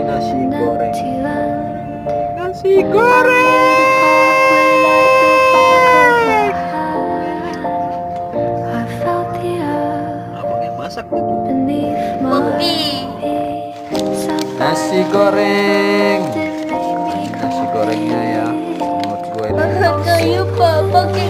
nasi goreng. Nasi goreng. Abang yang masak itu. Kopi. Nasi goreng. Nasi gorengnya ya. Menurut gue ini. Kayu pak pakai